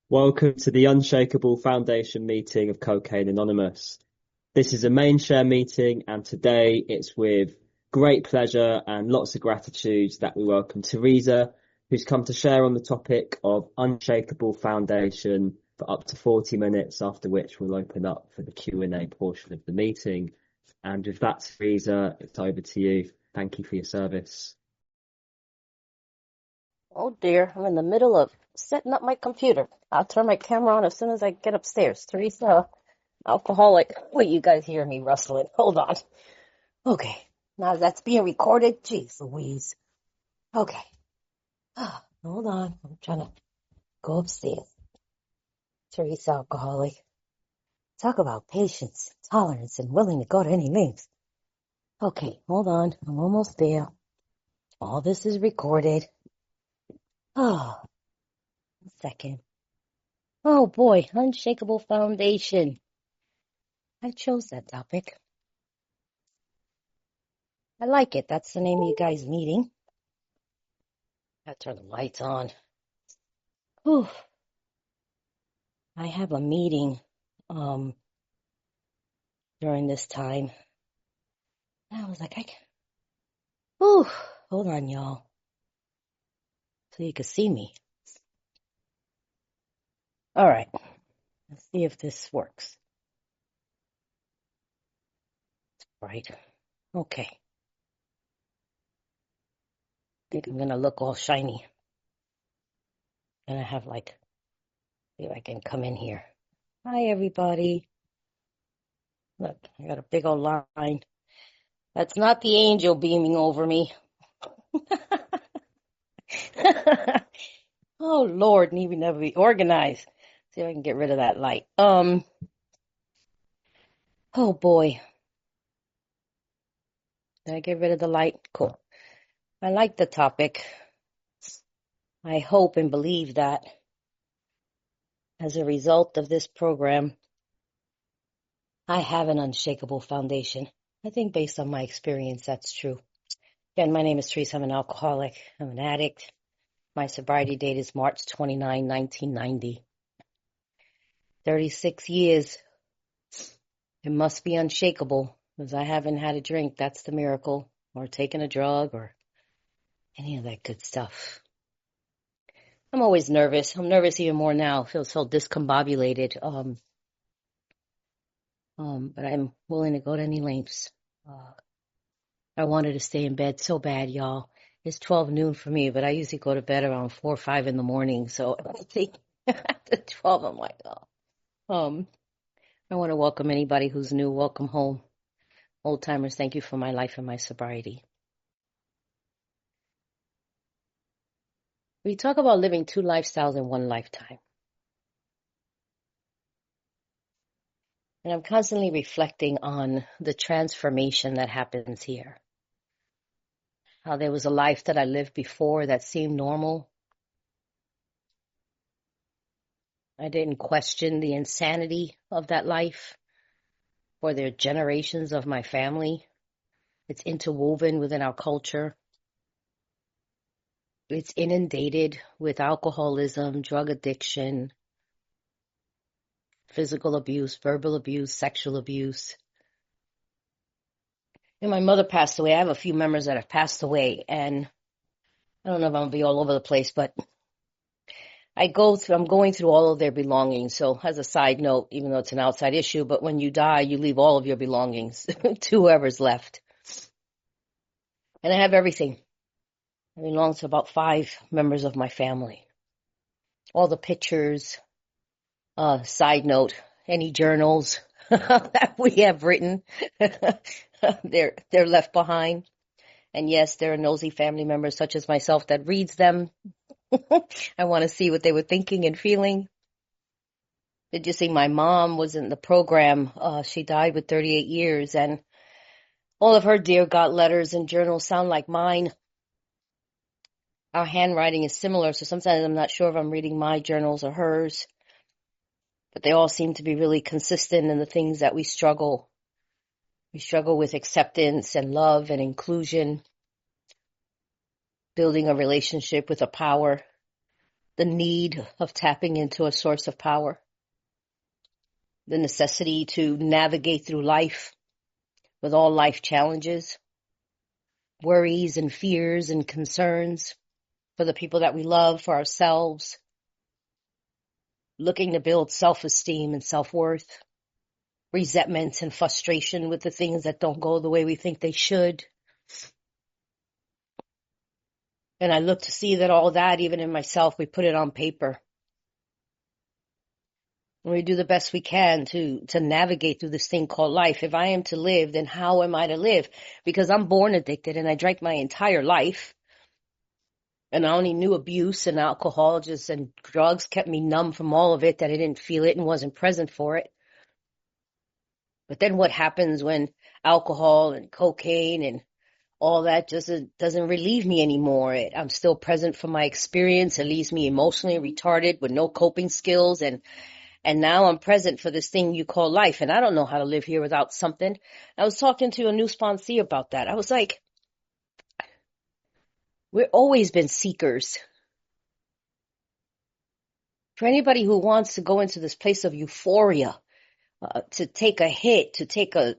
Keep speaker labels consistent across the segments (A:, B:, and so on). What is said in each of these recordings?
A: Welcome to the Unshakeable Foundation meeting of Cocaine Anonymous. This is a main share meeting, and today it's with great pleasure and lots of gratitude that we welcome Theresa, who's come to share on the topic of Unshakeable Foundation for up to 40 minutes, after which we'll open up for the Q&A portion of the meeting. And with that, Theresa, it's over to you. Thank you for your service.
B: Oh dear, I'm in the middle of setting up my computer. I'll turn my camera on as soon as I get upstairs. Theresa, alcoholic. Wait, you guys hear me rustling. Hold on. Okay, now that's being recorded. Jeez Louise. Okay. Hold on. I'm trying to go upstairs. Theresa, alcoholic. Talk about patience, tolerance, and willing to go to any lengths. Okay, hold on. I'm almost there. All this is recorded. Oh, 1 second. Oh boy, Unshakable Foundation. I chose that topic. I like it. That's the name of you guys' meeting. Gotta turn the lights on. Whew. I have a meeting during this time. I was like, whew. Hold on, y'all. So you can see me. All right. Let's see if this works. Right. Okay. I think I'm gonna look all shiny. And I have see if I can come in here. Hi, everybody. Look, I got a big old line. That's not the angel beaming over me. Oh, Lord, need we never be organized. See if I can get rid of that light. Oh, boy. Did I get rid of the light? Cool. I like the topic. I hope and believe that as a result of this program, I have an unshakable foundation. I think based on my experience, that's true. Again, my name is Theresa. I'm an alcoholic. I'm an addict. My sobriety date is March 29, 1990. 36 years. It must be unshakable because I haven't had a drink. That's the miracle. Or taken a drug or any of that good stuff. I'm always nervous. I'm nervous even more now. I feel so discombobulated. But I'm willing to go to any lengths. I wanted to stay in bed so bad, y'all. It's 12 noon for me, but I usually go to bed around 4 or 5 in the morning. So I think after 12, I'm like, oh. I want to welcome anybody who's new. Welcome home. Old timers, thank you for my life and my sobriety. We talk about living 2 lifestyles in 1 lifetime. And I'm constantly reflecting on the transformation that happens here. How there was a life that I lived before that seemed normal. I didn't question the insanity of that life or the generations of my family. It's interwoven within our culture. It's inundated with alcoholism, drug addiction, physical abuse, verbal abuse, sexual abuse. And my mother passed away. I have a few members that have passed away, and I don't know if I'm going to be all over the place, but I'm going through all of their belongings. So as a side note, even though it's an outside issue, but when you die, you leave all of your belongings to whoever's left. And I have everything. I belong to about 5 members of my family. All the pictures, side note, any journals that we have written, they're left behind. And yes, there are nosy family members such as myself that reads them. I want to see what they were thinking and feeling. Did you see my mom was in the program? She died with 38 years, and all of her dear God letters and journals sound like mine. Our handwriting is similar, so sometimes I'm not sure if I'm reading my journals or hers. But they all seem to be really consistent in the things that we struggle. We struggle with acceptance and love and inclusion, building a relationship with a power the need of tapping into a source of power, the necessity to navigate through life with all life challenges, worries and fears and concerns for the people that we love, for ourselves, looking to build self-esteem and self-worth, resentment and frustration with the things that don't go the way we think they should. And I look to see that all that, even in myself, we put it on paper. And we do the best we can to navigate through this thing called life. If I am to live, then how am I to live? Because I'm born addicted and I drank my entire life. And I only knew abuse and alcohol and drugs kept me numb from all of it, that I didn't feel it and wasn't present for it. But then what happens when alcohol and cocaine and all that just doesn't relieve me anymore? I'm still present for my experience. It leaves me emotionally retarded with no coping skills. And now I'm present for this thing you call life. And I don't know how to live here without something. I was talking to a new sponsee about that. I was like, we've always been seekers. For anybody who wants to go into this place of euphoria, to take a hit, to take a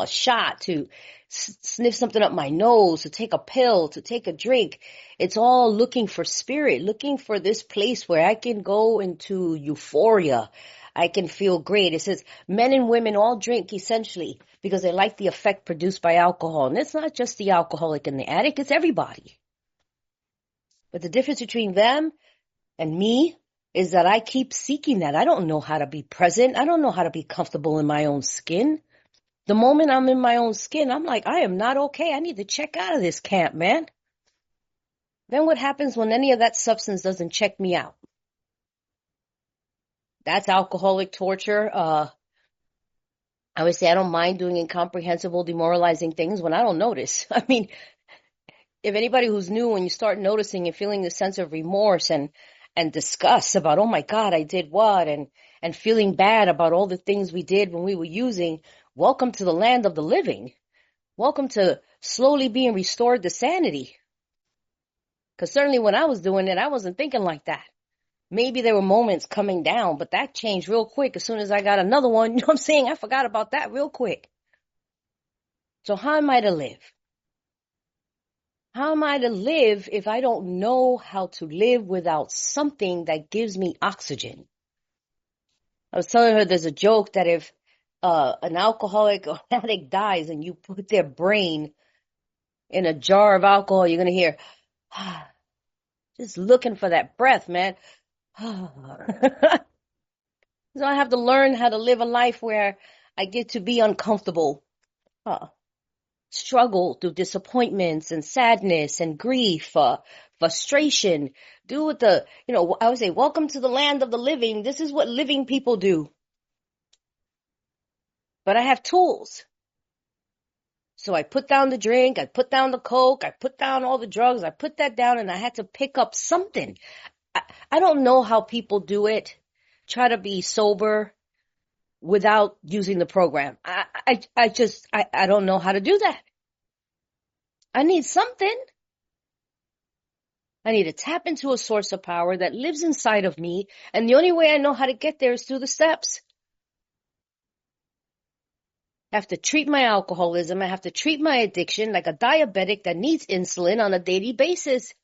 B: shot, to sniff something up my nose, to take a pill, to take a drink. It's all looking for spirit, looking for this place where I can go into euphoria. I can feel great. It says men and women all drink essentially because they like the effect produced by alcohol. And it's not just the alcoholic and the addict, it's everybody. But the difference between them and me is that I keep seeking that. I don't know how to be present. I don't know how to be comfortable in my own skin. The moment I'm in my own skin, I'm like, I am not okay. I need to check out of this camp, man. Then what happens when any of that substance doesn't check me out? That's alcoholic torture. I would say I don't mind doing incomprehensible, demoralizing things when I don't notice. I mean, if anybody who's new, when you start noticing and feeling the sense of remorse and disgust about, oh my God, I did what? And feeling bad about all the things we did when we were using, welcome to the land of the living. Welcome to slowly being restored to sanity. Because certainly when I was doing it, I wasn't thinking like that. Maybe there were moments coming down, but that changed real quick as soon as I got another one. You know what I'm saying? I forgot about that real quick. So how am I to live? How am I to live if I don't know how to live without something that gives me oxygen? I was telling her there's a joke that if an alcoholic or addict dies and you put their brain in a jar of alcohol, you're going to hear, just looking for that breath, man. So I have to learn how to live a life where I get to be uncomfortable. Struggle through disappointments and sadness and grief, frustration. Do what I would say, welcome to the land of the living. This is what living people do. But I have tools. So I put down the drink, I put down the coke, I put down all the drugs, I put that down and I had to pick up something. I don't know how people do it. Try to be sober without using the program. I don't know how to do that. I need something. I need to tap into a source of power that lives inside of me. And the only way I know how to get there is through the steps. I have to treat my alcoholism. I have to treat my addiction like a diabetic that needs insulin on a daily basis.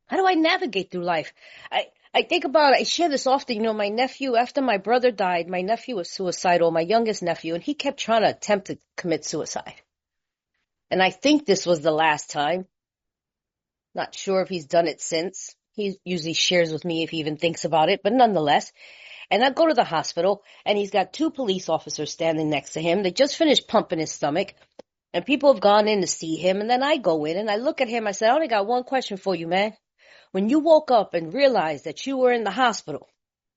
B: How do I navigate through life? I think about, I share this often, my nephew, after my brother died, my nephew was suicidal, my youngest nephew, and he kept trying to attempt to commit suicide. And I think this was the last time. Not sure if he's done it since. He usually shares with me if he even thinks about it, but nonetheless. And I go to the hospital, and he's got 2 police officers standing next to him. They just finished pumping his stomach, and people have gone in to see him. And then I go in, and I look at him. I said, I only got one question for you, man. When you woke up and realized that you were in the hospital,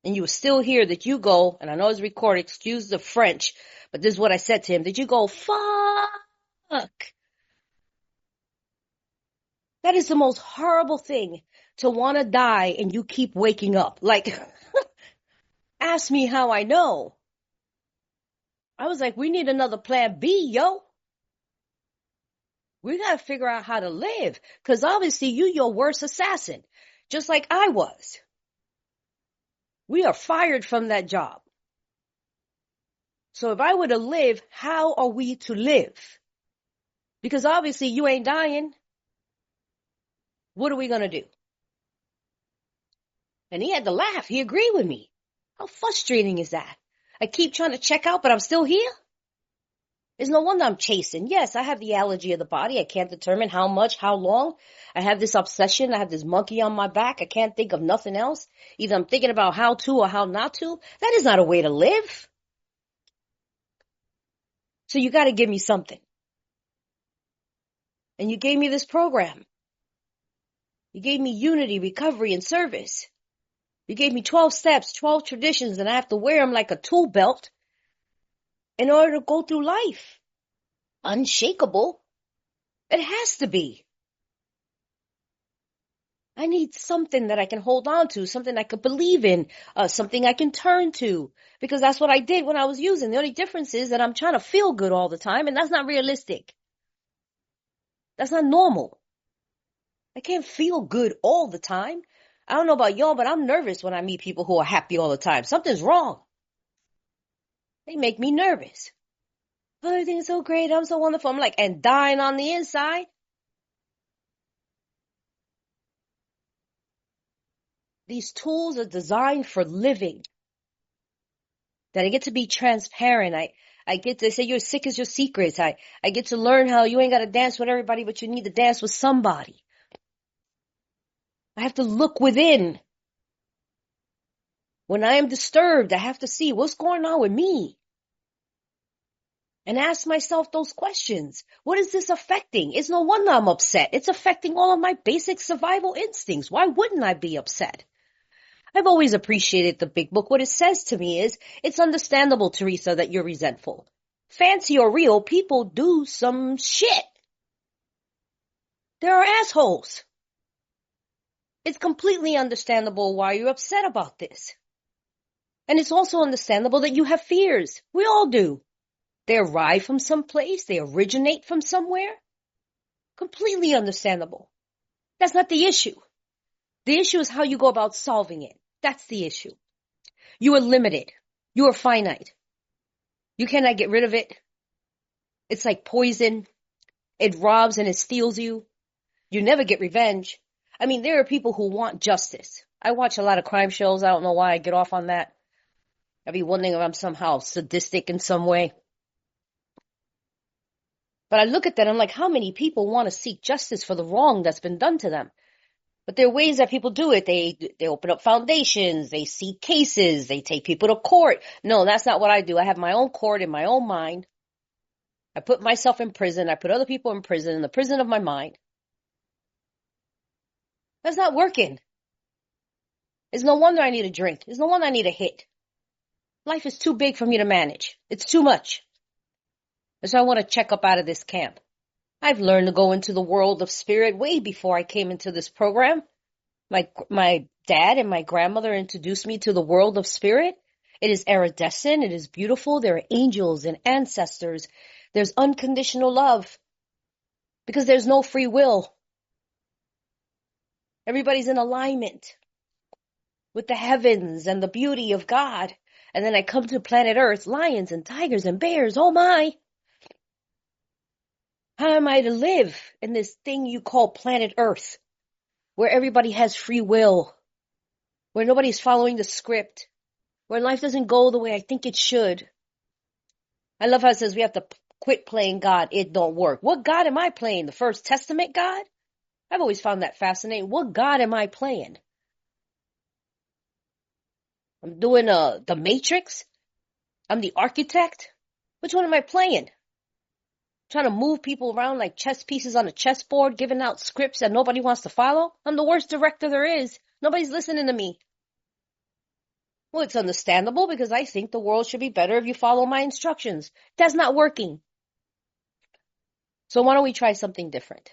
B: and you were still here, did you go, and I know it's recorded, excuse the French, but this is what I said to him, did you go, fuck? That is the most horrible thing, to want to die and you keep waking up. Like, ask me how I know. I was like, we need another plan B, yo. We got to figure out how to live. Because obviously you're your worst assassin. just like I was. We are fired from that job. So if I were to live, how are we to live? Because obviously you ain't dying. What are we going to do? And he had to laugh. He agreed with me. How frustrating is that? I keep trying to check out, but I'm still here. It's no wonder I'm chasing. Yes, I have the allergy of the body. I can't determine how much, how long. I have this obsession. I have this monkey on my back. I can't think of nothing else. Either I'm thinking about how to or how not to. That is not a way to live. So you got to give me something. And you gave me this program. You gave me unity, recovery, and service. You gave me 12 steps, 12 traditions, and I have to wear them like a tool belt in order to go through life. Unshakable. It has to be. I need something that I can hold on to, something I could believe in, something I can turn to, because that's what I did when I was using. The only difference is that I'm trying to feel good all the time, and that's not realistic. That's not normal. I can't feel good all the time. I don't know about y'all, but I'm nervous when I meet people who are happy all the time. Something's wrong. They make me nervous. Oh, everything's so great. I'm so wonderful. I'm like, and dying on the inside. These tools are designed for living. That I get to be transparent. I get to say you're sick as your secrets. I get to learn how you ain't got to dance with everybody, but you need to dance with somebody. I have to look within. When I am disturbed, I have to see what's going on with me. And ask myself those questions. What is this affecting? It's no wonder I'm upset. It's affecting all of my basic survival instincts. Why wouldn't I be upset? I've always appreciated the big book. What it says to me is, it's understandable, Theresa, that you're resentful. Fancy or real, people do some shit. There are assholes. It's completely understandable why you're upset about this. And it's also understandable that you have fears. We all do. They arrive from someplace. They originate from somewhere. Completely understandable. That's not the issue. The issue is how you go about solving it. That's the issue. You are limited. You are finite. You cannot get rid of it. It's like poison. It robs and it steals you. You never get revenge. I mean, there are people who want justice. I watch a lot of crime shows. I don't know why I get off on that. I'd be wondering if I'm somehow sadistic in some way. But I look at that, I'm like, how many people want to seek justice for the wrong that's been done to them? But there are ways that people do it. They open up foundations. They seek cases. They take people to court. No, that's not what I do. I have my own court in my own mind. I put myself in prison. I put other people in prison, in the prison of my mind. That's not working. It's no wonder I need a drink. It's no wonder I need a hit. Life is too big for me to manage. It's too much. And so I want to check up out of this camp. I've learned to go into the world of spirit way before I came into this program. My dad and my grandmother introduced me to the world of spirit. It is iridescent. It is beautiful. There are angels and ancestors. There's unconditional love because there's no free will. Everybody's in alignment with the heavens and the beauty of God. And then I come to planet Earth, lions and tigers and bears. Oh my. How am I to live in this thing you call planet Earth, where everybody has free will, where nobody's following the script, where life doesn't go the way I think it should? I love how it says we have to quit playing God. It don't work. What God am I playing? The First Testament God? I've always found that fascinating. What God am I playing? I'm doing the Matrix? I'm the architect? Which one am I playing? Trying to move people around like chess pieces on a chessboard, giving out scripts that nobody wants to follow? I'm the worst director there is. Nobody's listening to me. Well, it's understandable because I think the world should be better if you follow my instructions. That's not working. So why don't we try something different?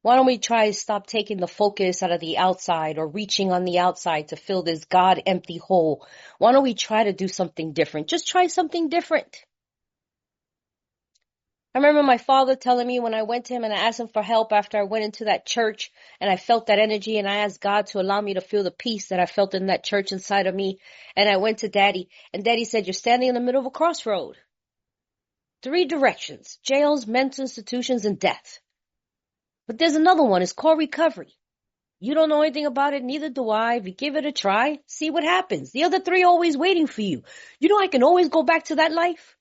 B: Why don't we try to stop taking the focus out of the outside or reaching on the outside to fill this God empty hole? Why don't we try to do something different? Just try something different. I remember my father telling me when I went to him and I asked him for help after I went into that church and I felt that energy and I asked God to allow me to feel the peace that I felt in that church inside of me. And I went to Daddy and Daddy said, you're standing in the middle of a crossroad. 3 directions: jails, mental institutions, and death. But there's another one. It's called recovery. You don't know anything about it, neither do I. If you give it a try, see what happens. The other 3 are always waiting for you. You know I can always go back to that life.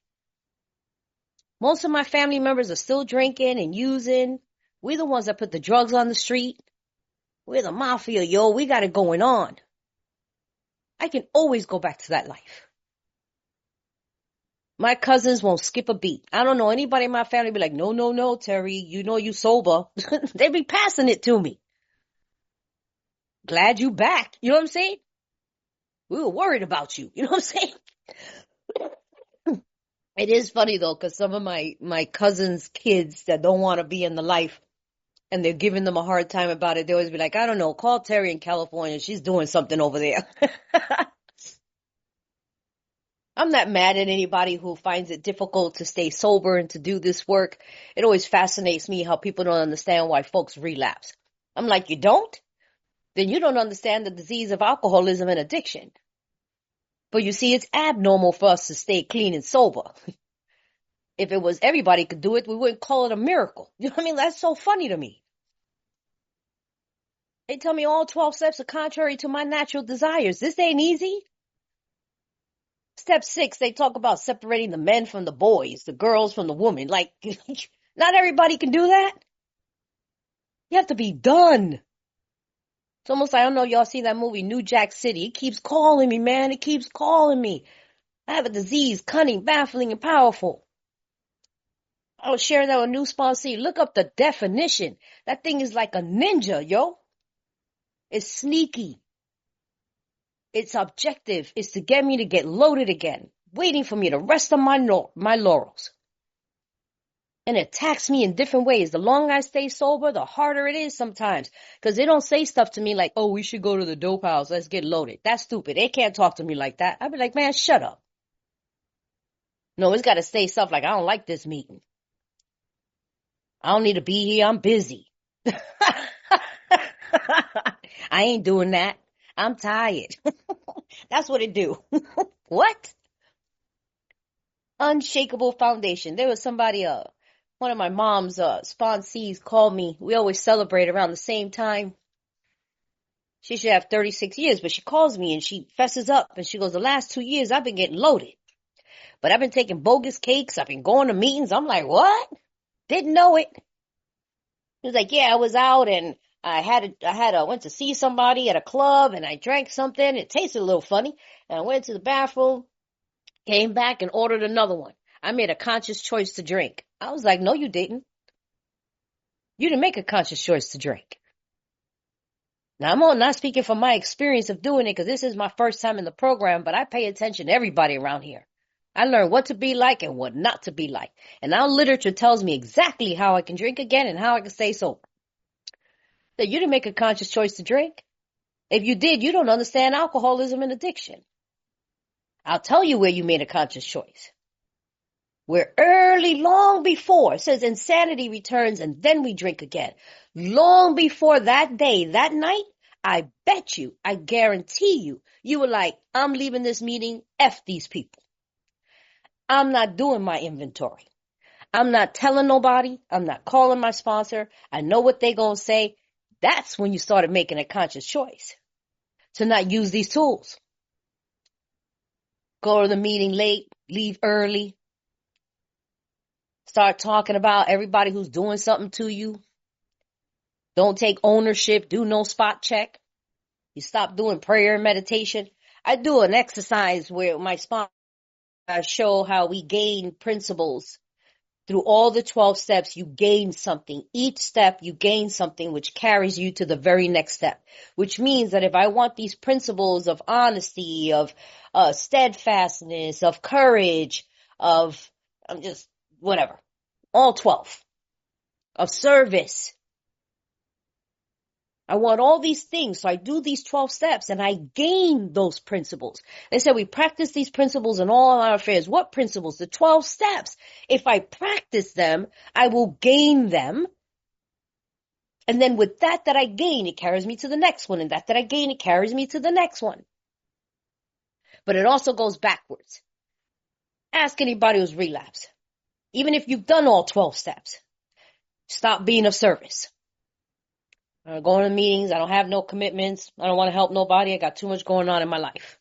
B: Most of my family members are still drinking and using. We're the ones that put the drugs on the street. We're the mafia, yo. We got it going on. I can always go back to that life. My cousins won't skip a beat. I don't know anybody in my family be like, no, no, no, Terry, you know you sober. They be passing it to me. Glad you back. You know what I'm saying? We were worried about you. You know what I'm saying? It is funny though, because some of my cousins' kids that don't want to be in the life and they're giving them a hard time about it, they always be like, I don't know, call Terry in California. She's doing something over there. I'm not mad at anybody who finds it difficult to stay sober and to do this work. It always fascinates me how people don't understand why folks relapse. I'm like, you don't? Then you don't understand the disease of alcoholism and addiction. But you see, it's abnormal for us to stay clean and sober. If it was everybody could do it, we wouldn't call it a miracle. You know what I mean? That's so funny to me. They tell me all 12 steps are contrary to my natural desires. This ain't easy. Step 6, they talk about separating the men from the boys, the girls from the women. Like, not everybody can do that. You have to be done. It's almost like, I don't know if y'all see that movie, New Jack City. It keeps calling me, man. It keeps calling me. I have a disease, cunning, baffling, and powerful. I was sharing that with a new sponsee. Look up the definition. That thing is like a ninja, yo. It's sneaky. Its objective is to get me to get loaded again, waiting for me to rest on my laurels. And it attacks me in different ways. The longer I stay sober, the harder it is sometimes. Because they don't say stuff to me like, oh, we should go to the dope house. Let's get loaded. That's stupid. They can't talk to me like that. I'd be like, man, shut up. No, it's got to say stuff like, I don't like this meeting. I don't need to be here. I'm busy. I ain't doing that. I'm tired. That's what it do. What? Unshakeable Foundation. There was somebody, one of my mom's sponsees called me. We always celebrate around the same time. She should have 36 years, but she calls me and she fesses up and she goes, the last 2 years I've been getting loaded. But I've been taking bogus cakes. I've been going to meetings. I'm like, what? Didn't know it. He was like, yeah, I was out and I went to see somebody at a club and I drank something. It tasted a little funny. And I went to the bathroom, came back and ordered another one. I made a conscious choice to drink. I was like, no, you didn't. You didn't make a conscious choice to drink. Now, I'm not speaking from my experience of doing it because this is my first time in the program, but I pay attention to everybody around here. I learned what to be like and what not to be like. And now literature tells me exactly how I can drink again and how I can stay sober. That you didn't make a conscious choice to drink. If you did, you don't understand alcoholism and addiction. I'll tell you where you made a conscious choice. Where early, long before, it says insanity returns and then we drink again. Long before that day, that night, I bet you, I guarantee you, you were like, I'm leaving this meeting, F these people. I'm not doing my inventory. I'm not telling nobody. I'm not calling my sponsor. I know what they gonna say. That's when you started making a conscious choice to not use these tools. Go to the meeting late, leave early. Start talking about everybody who's doing something to you. Don't take ownership. Do no spot check. You stop doing prayer and meditation. I do an exercise where my sponsor show how we gain principles. Through all the 12 steps, you gain something. Each step, you gain something which carries you to the very next step. Which means that if I want these principles of honesty, of steadfastness, of courage, of whatever, all 12, of service, I want all these things. So I do these 12 steps and I gain those principles. They said we practice these principles in all our affairs. What principles? The 12 steps. If I practice them, I will gain them. And then with that I gain, it carries me to the next one. And that I gain, it carries me to the next one. But it also goes backwards. Ask anybody who's relapsed. Even if you've done all 12 steps, stop being of service. I don't go to meetings. I don't have no commitments. I don't want to help nobody. I got too much going on in my life.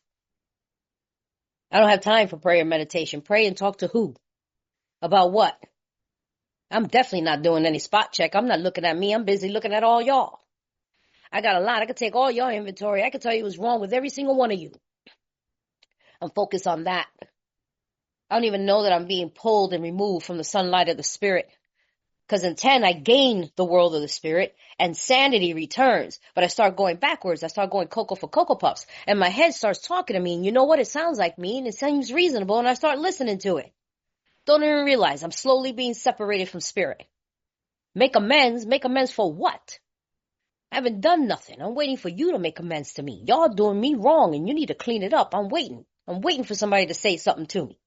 B: I don't have time for prayer and meditation. Pray and talk to who? About what? I'm definitely not doing any spot check. I'm not looking at me. I'm busy looking at all y'all. I got a lot. I could take all your inventory. I could tell you what's wrong with every single one of you. I'm focused on that. I don't even know that I'm being pulled and removed from the sunlight of the spirit. Because in 10, I gain the world of the spirit and sanity returns. But I start going backwards. I start going cocoa for Cocoa Puffs. And my head starts talking to me. And you know what? It sounds like me and it seems reasonable. And I start listening to it. Don't even realize I'm slowly being separated from spirit. Make amends. Make amends for what? I haven't done nothing. I'm waiting for you to make amends to me. Y'all doing me wrong and you need to clean it up. I'm waiting. I'm waiting for somebody to say something to me.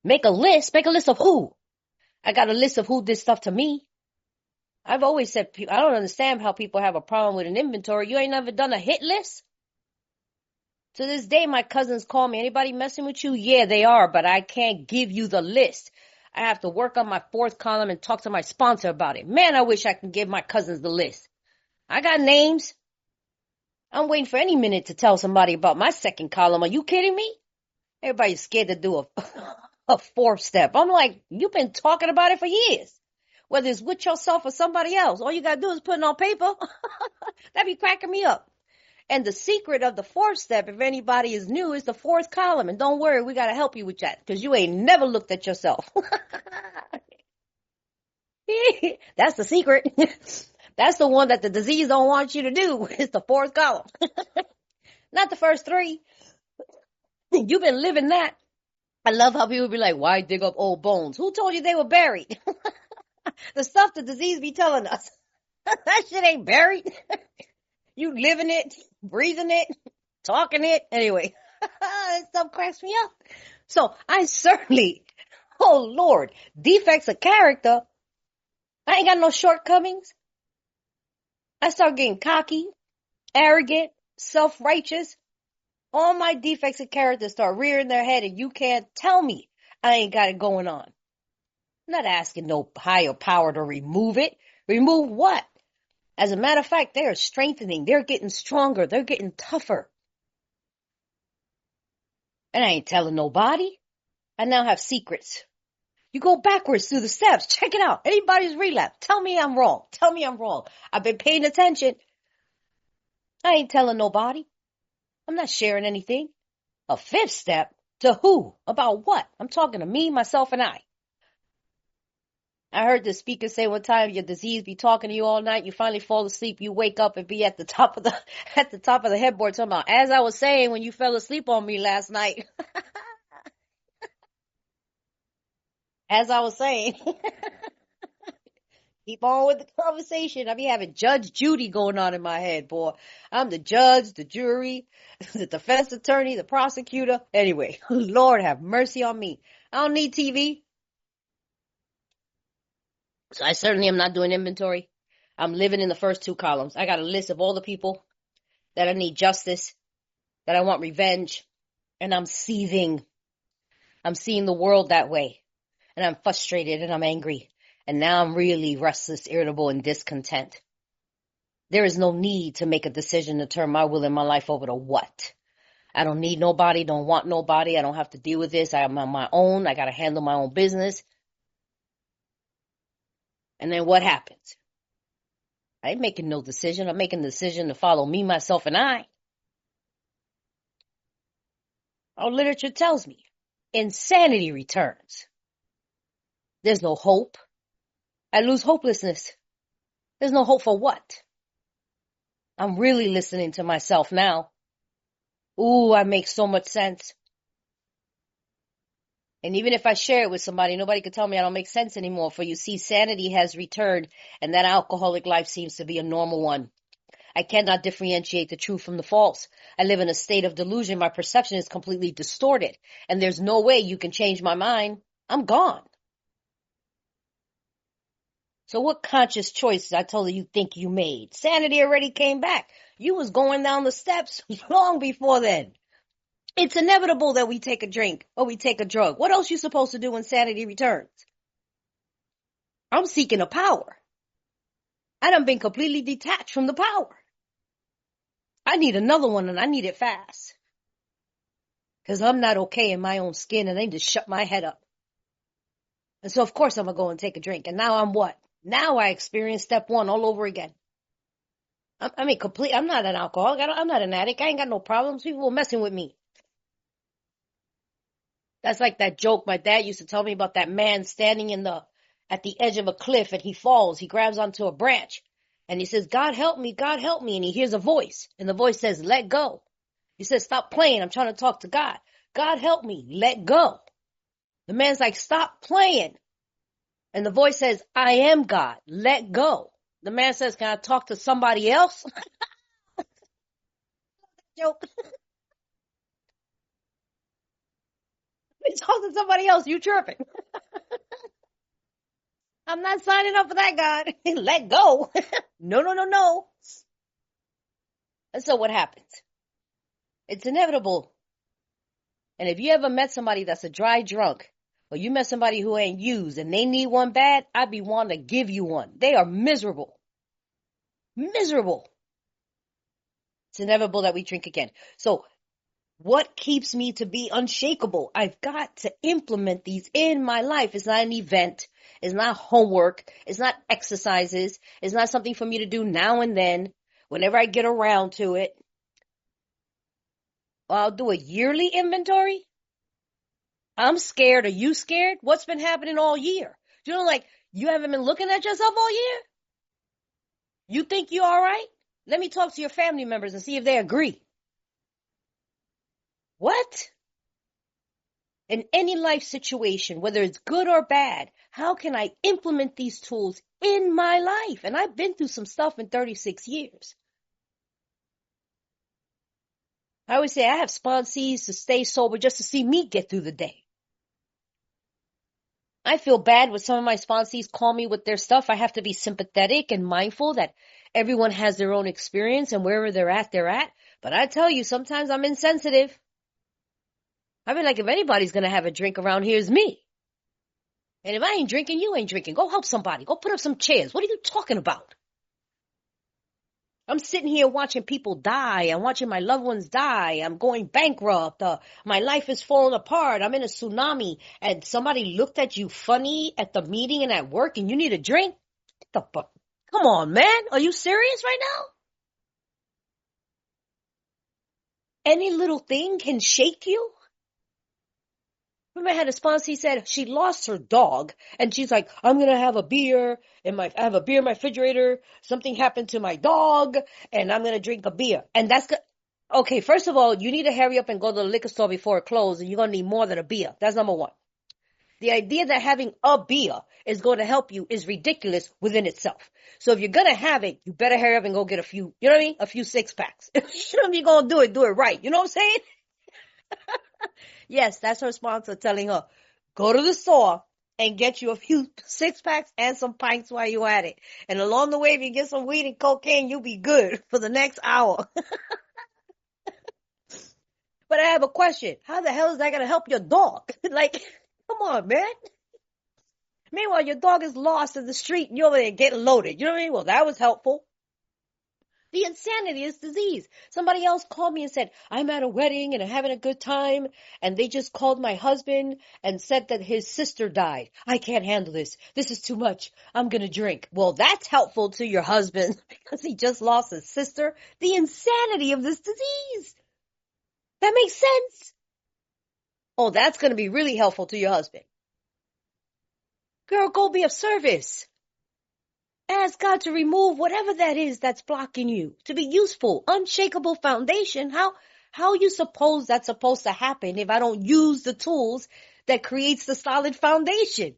B: Make a list. Make a list of who? I got a list of who did stuff to me. I've always said, I don't understand how people have a problem with an inventory. You ain't never done a hit list? To this day, my cousins call me, anybody messing with you? Yeah, they are, but I can't give you the list. I have to work on my 4th column and talk to my sponsor about it. Man, I wish I could give my cousins the list. I got names. I'm waiting for any minute to tell somebody about my 2nd column. Are you kidding me? Everybody's scared to do a 4th step. I'm like, you've been talking about it for years. Whether it's with yourself or somebody else. All you got to do is put it on paper. That be cracking me up. And the secret of the 4th step, if anybody is new, is the 4th column. And don't worry, we got to help you with that. Because you ain't never looked at yourself. That's the secret. That's the one that the disease don't want you to do. It's the 4th column. Not the first 3. You've been living that. I love how people be like, why dig up old bones? Who told you they were buried? The stuff the disease be telling us. That shit ain't buried. You living it, breathing it, talking it. Anyway, that stuff cracks me up. So I certainly, oh Lord, defects of character. I ain't got no shortcomings. I start getting cocky, arrogant, self-righteous. All my defects of character start rearing their head and you can't tell me I ain't got it going on. I'm not asking no higher power to remove it. Remove what? As a matter of fact, they are strengthening. They're getting stronger. They're getting tougher. And I ain't telling nobody. I now have secrets. You go backwards through the steps. Check it out. Anybody's relapse. Tell me I'm wrong. Tell me I'm wrong. I've been paying attention. I ain't telling nobody. I'm not sharing anything. A 5th step? To who? About what? I'm talking to me, myself, and I. I heard the speaker say one time, your disease be talking to you all night. You finally fall asleep. You wake up and be at the top of the headboard talking about, as I was saying when you fell asleep on me last night. As I was saying. Keep on with the conversation. I be having Judge Judy going on in my head, boy. I'm the judge, the jury, the defense attorney, the prosecutor. Anyway, Lord have mercy on me. I don't need TV. So I certainly am not doing inventory. I'm living in the first 2 columns. I got a list of all the people that I need justice, that I want revenge, and I'm seething. I'm seeing the world that way, and I'm frustrated and I'm angry. And now I'm really restless, irritable, and discontent. There is no need to make a decision to turn my will and my life over to what? I don't need nobody, don't want nobody. I don't have to deal with this. I'm on my own. I got to handle my own business. And then what happens? I ain't making no decision. I'm making the decision to follow me, myself, and I. Our literature tells me insanity returns. There's no hope. I lose hopelessness. There's no hope for what? I'm really listening to myself now. Ooh, I make so much sense. And even if I share it with somebody, nobody could tell me I don't make sense anymore. For you see, sanity has returned, and that alcoholic life seems to be a normal one. I cannot differentiate the true from the false. I live in a state of delusion. My perception is completely distorted, and there's no way you can change my mind. I'm gone. So what conscious choices I told you think you made? Sanity already came back. You was going down the steps long before then. It's inevitable that we take a drink or we take a drug. What else you supposed to do when sanity returns? I'm seeking a power. I done been completely detached from the power. I need another one, and I need it fast. Because I'm not okay in my own skin, and I need to shut my head up. And so, of course, I'm going to go and take a drink. And now I'm what? Now I experience step one all over again. I'm not an alcoholic. I'm not an addict. I ain't got no problems. People were messing with me. That's like that joke my dad used to tell me about that man standing at the edge of a cliff, and he falls. He grabs onto a branch, and he says, God help me, God help me. And he hears a voice, and the voice says, let go. He says, stop playing. I'm trying to talk to God. God help me, let go. The man's like, stop playing. And the voice says, I am God, let go. The man says, can I talk to somebody else? Joke. Talk to somebody else, you tripping. I'm not signing up for that, God. Let go. No. And so what happens? It's inevitable. And if you ever met somebody that's a dry drunk, or you met somebody who ain't used and they need one bad, I'd be wanting to give you one. They are miserable. Miserable. It's inevitable that we drink again. So what keeps me to be unshakable? I've got to implement these in my life. It's not an event. It's not homework. It's not exercises. It's not something for me to do now and then, whenever I get around to it. I'll do a yearly inventory. I'm scared. Are you scared? What's been happening all year? You know, like, you haven't been looking at yourself all year? You think you're all right? Let me talk to your family members and see if they agree. What? In any life situation, whether it's good or bad, how can I implement these tools in my life? And I've been through some stuff in 36 years. I always say I have sponsees to stay sober just to see me get through the day. I feel bad when some of my sponsees call me with their stuff. I have to be sympathetic and mindful that everyone has their own experience and wherever they're at, they're at. But I tell you, sometimes I'm insensitive. I mean, like, if anybody's going to have a drink around here, it's me. And if I ain't drinking, you ain't drinking. Go help somebody. Go put up some chairs. What are you talking about? I'm sitting here watching people die. I'm watching my loved ones die. I'm going bankrupt. My life is falling apart. I'm in a tsunami. And somebody looked at you funny at the meeting and at work, and you need a drink? What the fuck? Come on, man. Are you serious right now? Any little thing can shake you? Remember, I had a sponsor, he said she lost her dog, and she's like, I'm going to have a beer, I have a beer in my refrigerator, something happened to my dog, and I'm going to drink a beer. And that's good. Okay, first of all, you need to hurry up and go to the liquor store before it closes, and you're going to need more than a beer. That's number one. The idea that having a beer is going to help you is ridiculous within itself. So if you're going to have it, you better hurry up and go get a few, you know what I mean? A few 6-packs. If you're going to do it right. You know what I'm saying? Yes, that's her sponsor telling her, go to the store and get you a few 6-packs and some pints while you're at it. And along the way, if you get some weed and cocaine, you'll be good for the next hour. But I have a question. How the hell is that going to help your dog? Like, come on, man. Meanwhile, your dog is lost in the street and you're over there getting loaded. You know what I mean? Well, that was helpful. The insanity is disease. Somebody else called me and said, I'm at a wedding and I'm having a good time. And they just called my husband and said that his sister died. I can't handle this. This is too much. I'm going to drink. Well, that's helpful to your husband because he just lost his sister. The insanity of this disease. That makes sense. Oh, that's going to be really helpful to your husband. Girl, go be of service. Ask God to remove whatever that is that's blocking you to be useful. Unshakable foundation. How you suppose that's supposed to happen if I don't use the tools that creates the solid foundation.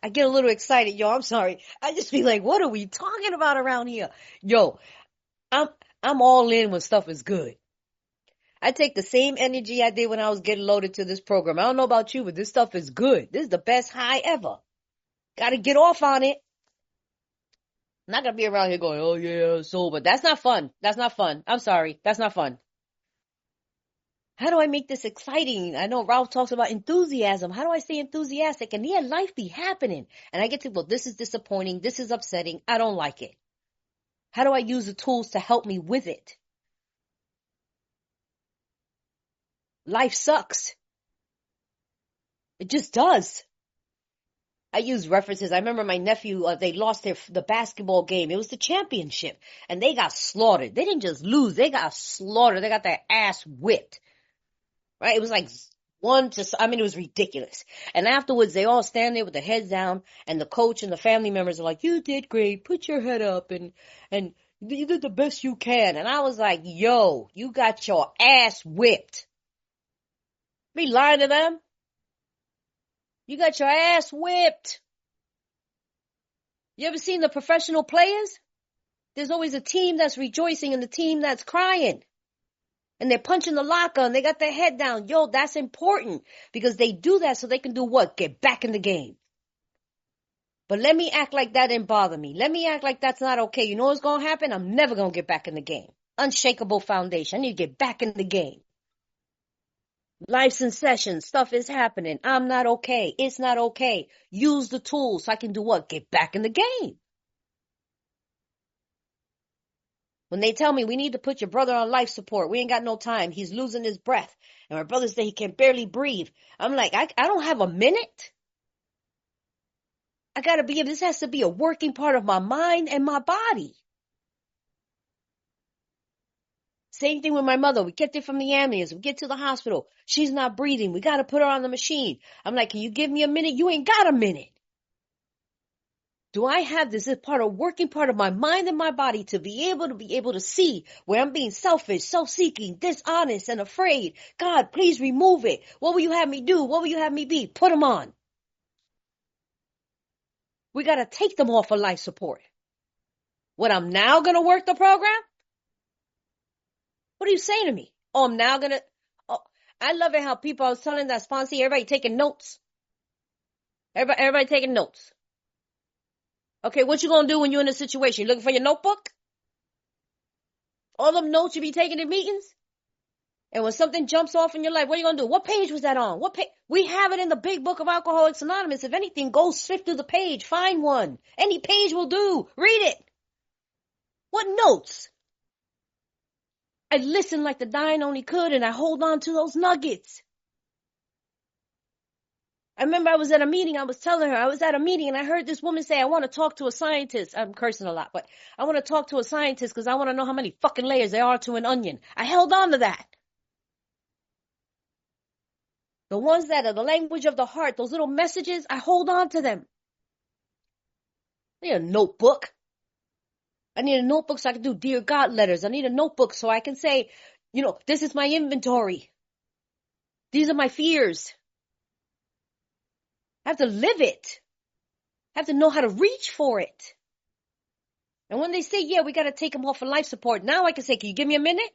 B: I get a little excited, yo. I'm sorry. I just be like, what are we talking about around here? Yo, I'm all in when stuff is good. I take the same energy I did when I was getting loaded to this program. I don't know about you, but this stuff is good. This is the best high ever. Gotta get off on it. I'm not gonna be around here going, oh yeah, sober. That's not fun. That's not fun. I'm sorry. That's not fun. How do I make this exciting? I know Ralph talks about enthusiasm. How do I stay enthusiastic? And yeah, life be happening. And I get to, well, this is disappointing. This is upsetting. I don't like it. How do I use the tools to help me with it? Life sucks. It just does. I use references. I remember my nephew, they lost the basketball game. It was the championship. And they got slaughtered. They didn't just lose. They got slaughtered. They got their ass whipped. Right? It was like it was ridiculous. And afterwards, they all stand there with their heads down. And the coach and the family members are like, you did great. Put your head up. And you did the best you can. And I was like, yo, you got your ass whipped. Be lying to them. You got your ass whipped. You ever seen the professional players? There's always a team that's rejoicing and the team that's crying. And they're punching the locker and they got their head down. Yo, that's important because they do that so they can do what? Get back in the game. But let me act like that didn't bother me. Let me act like that's not okay. You know what's going to happen? I'm never going to get back in the game. Unshakable foundation. I need to get back in the game. Life's in session. Stuff is happening. I'm not okay. It's not okay. Use the tools so I can do what? Get back in the game. When they tell me we need to put your brother on life support, we ain't got no time. He's losing his breath. And my brother said he can barely breathe. I'm like, I don't have a minute. This has to be a working part of my mind and my body. Same thing with my mother. We get there from the ambulance. We get to the hospital. She's not breathing. We got to put her on the machine. I'm like, can you give me a minute? You ain't got a minute. Do I have this as working part of my mind and my body to be able to see where I'm being selfish, self-seeking, dishonest, and afraid? God, please remove it. What will you have me do? What will you have me be? Put them on. We got to take them off of life support. What, I'm now going to work the program? What are you saying to me? Oh, I'm now going to... Oh, I love it how people, I was telling that sponsor, everybody taking notes. Everybody taking notes. Okay, what you gonna do when you're in a situation? You looking for your notebook? All them notes you be taking in meetings? And when something jumps off in your life, what are you gonna do? What page was that on? What page? We have it in the big book of Alcoholics Anonymous. If anything, go sift through the page. Find one. Any page will do. Read it. What notes? I listen like the dying only could, and I hold on to those nuggets. I remember I was at a meeting, I was telling her, I was at a meeting and I heard this woman say, I want to talk to a scientist. I'm cursing a lot, but I want to talk to a scientist because I want to know how many fucking layers there are to an onion. I held on to that. The ones that are the language of the heart, those little messages, I hold on to them. I need a notebook. I need a notebook so I can do Dear God letters. I need a notebook so I can say, this is my inventory. These are my fears. I have to live it. I have to know how to reach for it. And when they say, yeah, we got to take them off of life support, now I can say, can you give me a minute?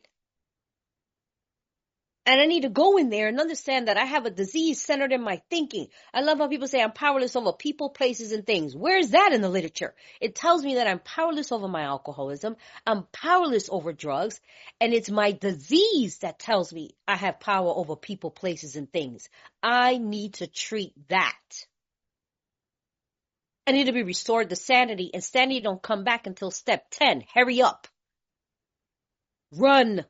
B: And I need to go in there and understand that I have a disease centered in my thinking. I love how people say I'm powerless over people, places, and things. Where is that in the literature? It tells me that I'm powerless over my alcoholism. I'm powerless over drugs. And it's my disease that tells me I have power over people, places, and things. I need to treat that. I need to be restored to sanity, and sanity don't come back until step 10. Hurry up. Run.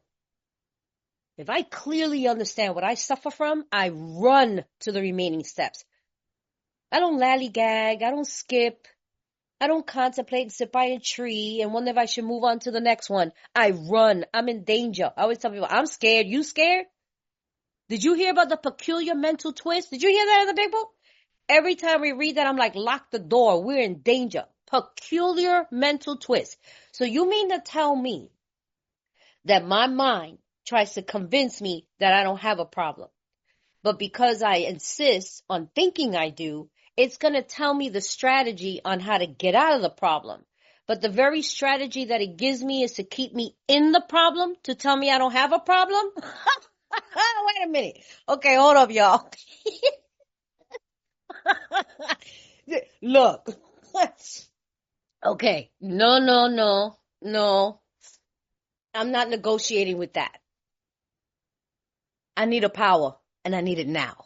B: If I clearly understand what I suffer from, I run to the remaining steps. I don't lallygag. I don't skip. I don't contemplate and sit by a tree and wonder if I should move on to the next one. I run. I'm in danger. I always tell people, I'm scared. You scared? Did you hear about the peculiar mental twist? Did you hear that in the big book? Every time we read that, I'm like, lock the door. We're in danger. Peculiar mental twist. So you mean to tell me that my mind tries to convince me that I don't have a problem? But because I insist on thinking I do, it's going to tell me the strategy on how to get out of the problem. But the very strategy that it gives me is to keep me in the problem, to tell me I don't have a problem. Wait a minute. Okay, hold up, y'all. Look. Okay. No. I'm not negotiating with that. I need a power, and I need it now.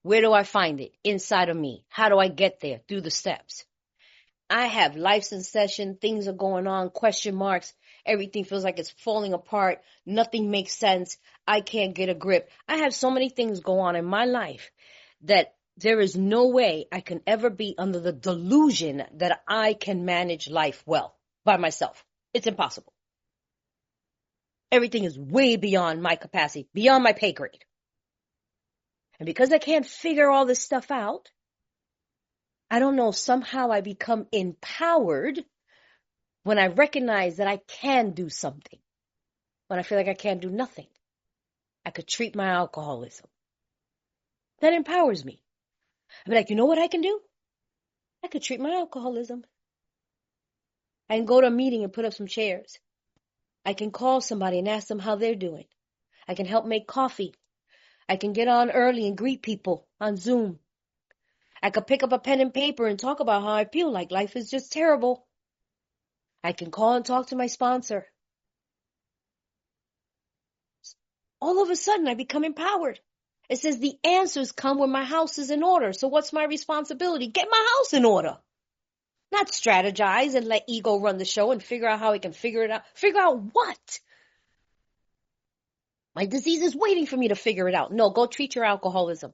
B: Where do I find it? Inside of me. How do I get there? Through the steps. I have life's in session. Things are going on. Question marks. Everything feels like it's falling apart. Nothing makes sense. I can't get a grip. I have so many things go on in my life that there is no way I can ever be under the delusion that I can manage life well by myself. It's impossible. Everything is way beyond my capacity, beyond my pay grade. And because I can't figure all this stuff out, I don't know, somehow I become empowered when I recognize that I can do something. When I feel like I can't do nothing. I could treat my alcoholism. That empowers me. I'd be like, you know what I can do? I could treat my alcoholism. I can go to a meeting and put up some chairs. I can call somebody and ask them how they're doing. I can help make coffee. I can get on early and greet people on Zoom. I could pick up a pen and paper and talk about how I feel like life is just terrible. I can call and talk to my sponsor. All of a sudden, I become empowered. It says the answers come when my house is in order. So what's my responsibility? Get my house in order. Not strategize and let ego run the show and figure out how he can figure it out. Figure out what? My disease is waiting for me to figure it out. No, go treat your alcoholism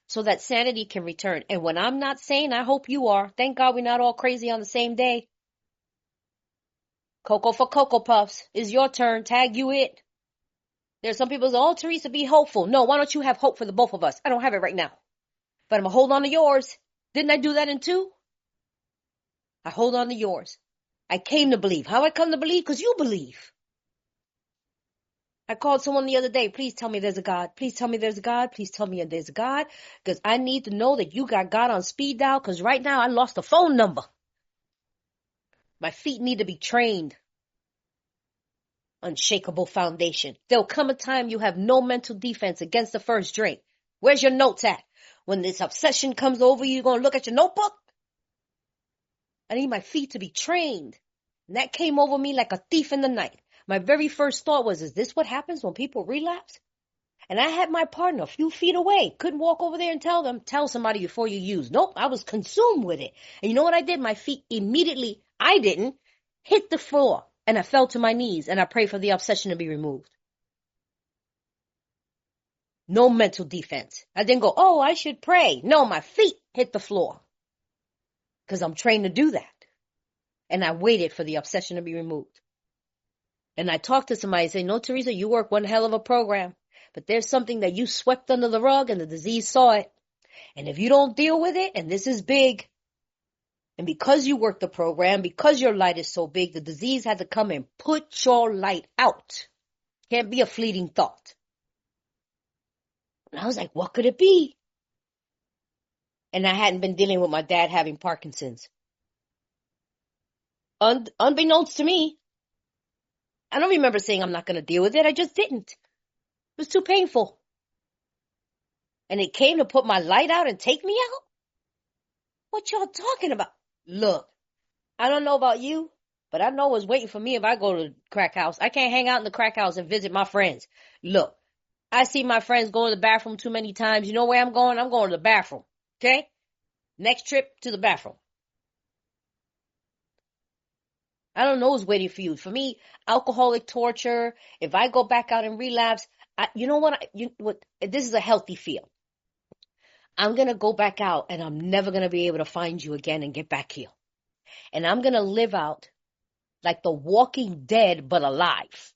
B: so that sanity can return. And when I'm not sane, I hope you are. Thank God we're not all crazy on the same day. Cocoa for Cocoa Puffs. It's your turn. Tag you it. There's some people say, oh, Theresa, be hopeful. No, why don't you have hope for the both of us? I don't have it right now. But I'm going to hold on to yours. Didn't I do that in 2? I hold on to yours. I came to believe. How I come to believe? Because you believe. I called someone the other day. Please tell me there's a God. Please tell me there's a God. Please tell me there's a God. Because I need to know that you got God on speed dial. Because right now I lost a phone number. My feet need to be trained. Unshakable foundation. There'll come a time you have no mental defense against the first drink. Where's your notes at? When this obsession comes over you, you're going to look at your notebook? I need my feet to be trained. And that came over me like a thief in the night. My very first thought was, is this what happens when people relapse? And I had my partner a few feet away. Couldn't walk over there and tell somebody before you use. Nope, I was consumed with it. And you know what I did? My feet immediately, I didn't, hit the floor. And I fell to my knees and I prayed for the obsession to be removed. No mental defense. I didn't go, oh, I should pray. No, my feet hit the floor. Because I'm trained to do that. And I waited for the obsession to be removed. And I talked to somebody and say, no, Theresa, you work one hell of a program. But there's something that you swept under the rug and the disease saw it. And if you don't deal with it, and this is big, and because you work the program, because your light is so big, the disease had to come and put your light out. Can't be a fleeting thought. And I was like, what could it be? And I hadn't been dealing with my dad having Parkinson's. Unbeknownst to me, I don't remember saying I'm not going to deal with it. I just didn't. It was too painful. And it came to put my light out and take me out? What y'all talking about? Look, I don't know about you, but I know what's waiting for me if I go to the crack house. I can't hang out in the crack house and visit my friends. Look, I see my friends go to the bathroom too many times. You know where I'm going? I'm going to the bathroom. Okay? Next trip to the bathroom. I don't know what's waiting for you. For me, alcoholic torture, if I go back out and relapse, you know what? This is a healthy feel. I'm going to go back out and I'm never going to be able to find you again and get back here. And I'm going to live out like the walking dead but alive.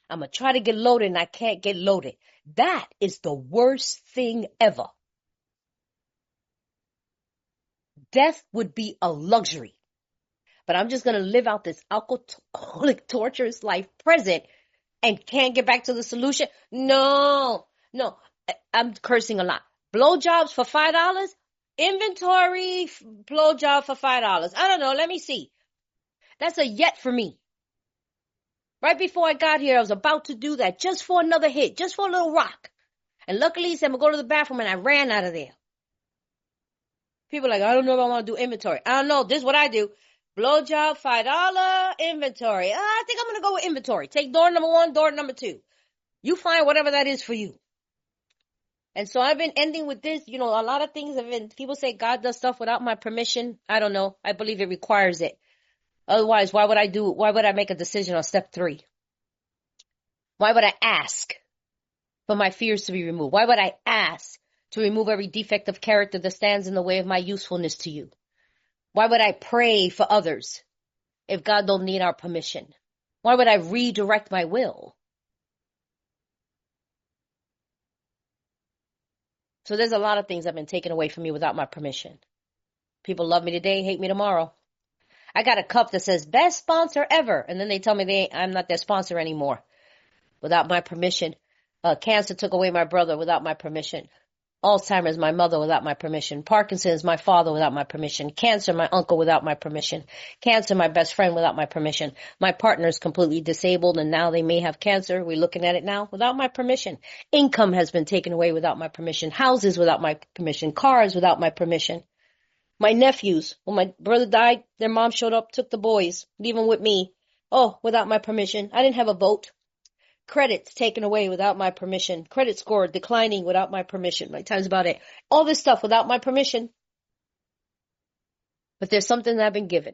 B: I'm going to try to get loaded and I can't get loaded. That is the worst thing ever. Death would be a luxury. But I'm just going to live out this alcoholic torturous life present and can't get back to the solution. No. I'm cursing a lot. Blowjobs for $5? Inventory blowjob for $5. I don't know. Let me see. That's a yet for me. Right before I got here, I was about to do that just for another hit, just for a little rock. And luckily, he said, I'm going to go to the bathroom, and I ran out of there. People are like, I don't know if I want to do inventory. I don't know. This is what I do. Blowjob, $5, inventory. I think I'm going to go with inventory. Take door number 1, door number 2. You find whatever that is for you. And so I've been ending with this. You know, a lot of things have been, people say God does stuff without my permission. I don't know. I believe it requires it. Otherwise, why would I make a decision on step 3? Why would I ask for my fears to be removed? Why would I ask to remove every defect of character that stands in the way of my usefulness to you? Why would I pray for others if God don't need our permission? Why would I redirect my will? So there's a lot of things that have been taken away from me without my permission. People love me today, hate me tomorrow. I got a cup that says best sponsor ever. And then they tell me I'm not their sponsor anymore without my permission. Cancer took away my brother without my permission. Alzheimer's, my mother without my permission. Parkinson's, my father without my permission. Cancer, my uncle without my permission. Cancer, my best friend without my permission. My partner's completely disabled and now they may have cancer. We're looking at it now without my permission. Income has been taken away without my permission. Houses without my permission. Cars without my permission. My nephews, when my brother died, their mom showed up, took the boys, leaving with me. Oh, without my permission. I didn't have a vote. Credits taken away without my permission. Credit score declining without my permission. My time's about it. All this stuff without my permission. But there's something that I've been given.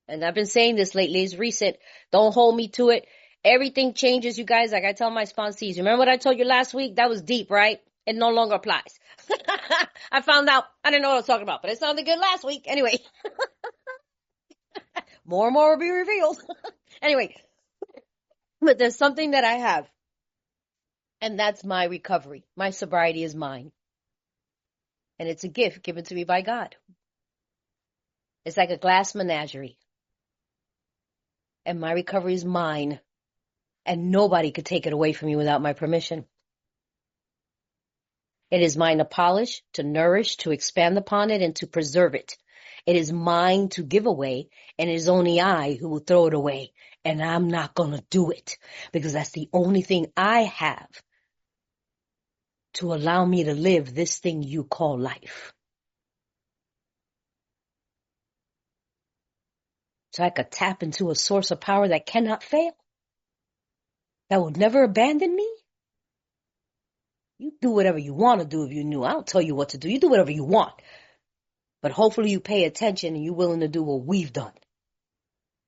B: And I've been saying this lately. It's recent. Don't hold me to it. Everything changes, you guys. Like I tell my sponsees. Remember what I told you last week? That was deep, right? It no longer applies. I found out. I didn't know what I was talking about, but it sounded good last week. Anyway. More and more will be revealed. Anyway. But there's something that I have, and that's my recovery. My sobriety is mine. And it's a gift given to me by God. It's like a glass menagerie. And my recovery is mine. And nobody could take it away from me without my permission. It is mine to polish, to nourish, to expand upon it, and to preserve it. It is mine to give away, and it is only I who will throw it away. And I'm not going to do it because that's the only thing I have to allow me to live this thing you call life. So I could tap into a source of power that cannot fail, that will never abandon me. You do whatever you want to do if you knew. I don't tell you what to do. You do whatever you want. But hopefully you pay attention and you're willing to do what we've done.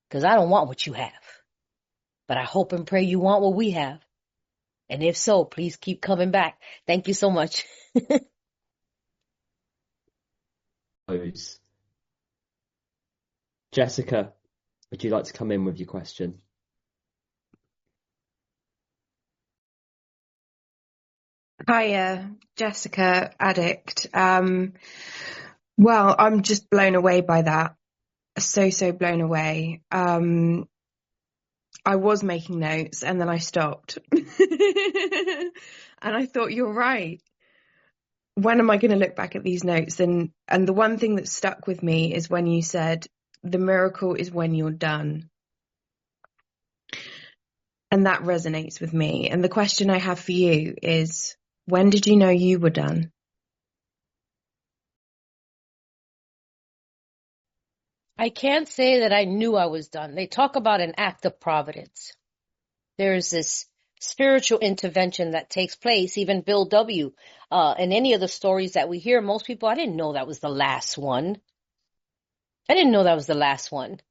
B: Because I don't want what you have. But I hope and pray you want what we have. And if so, please keep coming back. Thank you so much.
A: Jessica, would you like to come in with your question?
C: Hiya, Jessica, addict. Well, I'm just blown away by that. So blown away. I was making notes and then I stopped. And I thought, you're right. When am I going to look back at these notes? And the one thing that stuck with me is when you said, the miracle is when you're done. And that resonates with me. And the question I have for you is, when did you know you were done?
B: I can't say that I knew I was done. They talk about an act of providence. There is this spiritual intervention that takes place. Even Bill W. In any of the stories that we hear, most people, I didn't know that was the last one. I didn't know that was the last one.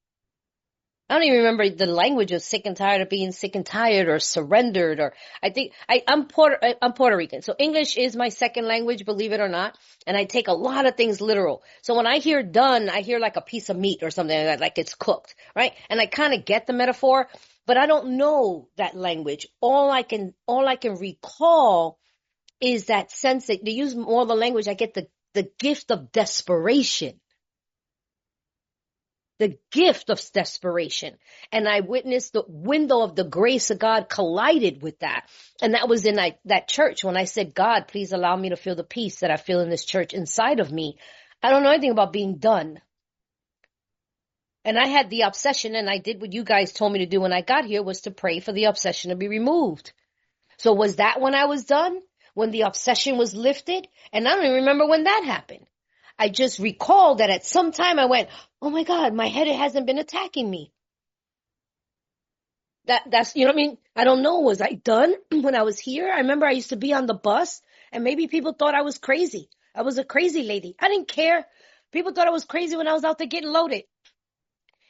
B: I don't even remember the language of sick and tired of being sick and tired or surrendered, or I think I'm Puerto Rican. So English is my second language, believe it or not. And I take a lot of things literal. So when I hear done, I hear like a piece of meat or something like that, like it's cooked, right? And I kind of get the metaphor, but I don't know that language. All I can recall is that sense that they use more of the language. I get the gift of desperation. the gift of desperation. And I witnessed the window of the grace of God collided with that. And that was in that church when I said, God, please allow me to feel the peace that I feel in this church inside of me. I don't know anything about being done. And I had the obsession, and I did what you guys told me to do when I got here, was to pray for the obsession to be removed. So was that when I was done? When the obsession was lifted? And I don't even remember when that happened. I just recall that at some time I went, oh my God, my head hasn't been attacking me. That's, you know what I mean? I don't know. Was I done when I was here? I remember I used to be on the bus and maybe people thought I was crazy. I was a crazy lady. I didn't care. People thought I was crazy when I was out there getting loaded.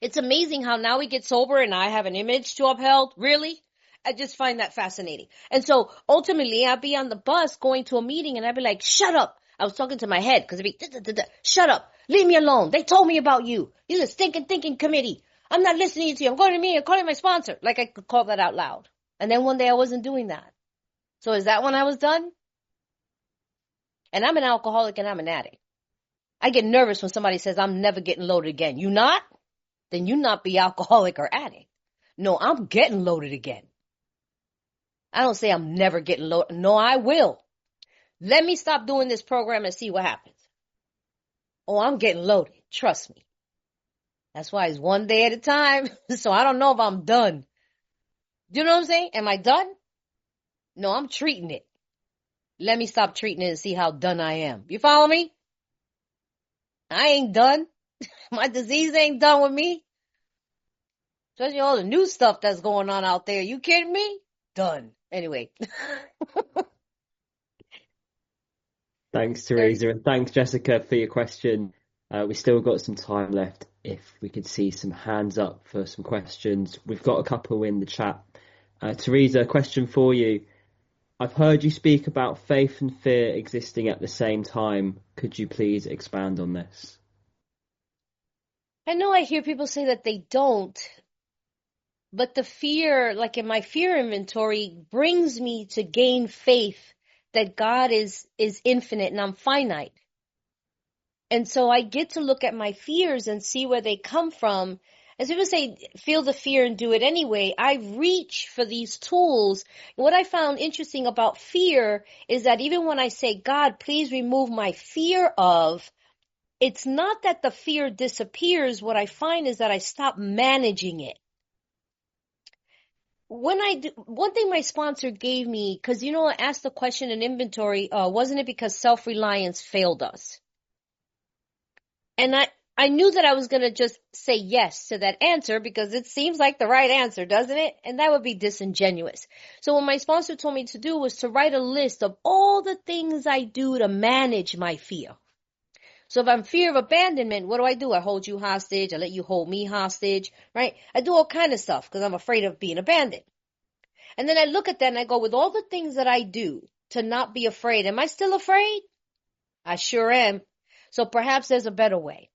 B: It's amazing how now we get sober and I have an image to uphold. Really? I just find that fascinating. And so ultimately I'd be on the bus going to a meeting and I'd be like, shut up. I was talking to my head because it'd be, shut up. Leave me alone. They told me about you. You're the stinking thinking committee. I'm not listening to you. I'm going to me. I'm calling my sponsor. Like I could call that out loud. And then one day I wasn't doing that. So is that when I was done? And I'm an alcoholic and I'm an addict. I get nervous when somebody says I'm never getting loaded again. You not? Then you not be alcoholic or addict. No, I'm getting loaded again. I don't say I'm never getting loaded. No, I will. Let me stop doing this program and see what happens. Oh, I'm getting loaded. Trust me. That's why it's one day at a time. So I don't know if I'm done. Do you know what I'm saying? Am I done? No, I'm treating it. Let me stop treating it and see how done I am. You follow me? I ain't done. My disease ain't done with me. Especially all the new stuff that's going on out there. You kidding me? Done. Anyway.
A: Thanks, Theresa, and thanks, Jessica, for your question. We still got some time left. If we could see some hands up for some questions. We've got a couple in the chat. Theresa, question for you. I've heard you speak about faith and fear existing at the same time. Could you please expand on this?
B: I know I hear people say that they don't, but the fear, like in my fear inventory, brings me to gain faith that God is infinite and I'm finite. And so I get to look at my fears and see where they come from. As people say, feel the fear and do it anyway. I reach for these tools. What I found interesting about fear is that even when I say, God, please remove my fear of, it's not that the fear disappears. What I find is that I stop managing it. One thing my sponsor gave me, because, I asked the question in inventory, wasn't it because self-reliance failed us? And I knew that I was going to just say yes to that answer because it seems like the right answer, doesn't it? And that would be disingenuous. So what my sponsor told me to do was to write a list of all the things I do to manage my fear. So if I'm fear of abandonment, what do? I hold you hostage. I let you hold me hostage, right? I do all kind of stuff because I'm afraid of being abandoned. And then I look at that and I go, with all the things that I do to not be afraid, am I still afraid? I sure am. So perhaps there's a better way.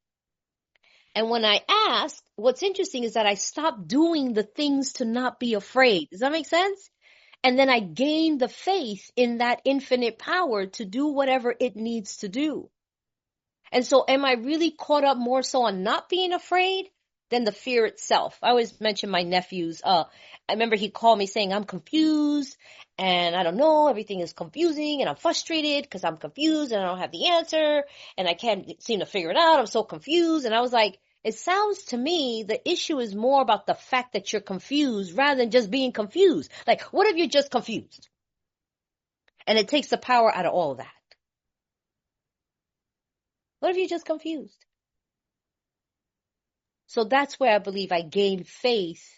B: And when I ask, what's interesting is that I stopped doing the things to not be afraid. Does that make sense? And then I gained the faith in that infinite power to do whatever it needs to do. And so am I really caught up more so on not being afraid than the fear itself? I always mention my nephews. I remember he called me saying, I'm confused and I don't know, everything is confusing and I'm frustrated because I'm confused and I don't have the answer and I can't seem to figure it out. I'm so confused. And I was like, it sounds to me the issue is more about the fact that you're confused rather than just being confused. Like, what if you're just confused? And it takes the power out of all of that. What if you're just confused? So that's where I believe I gain faith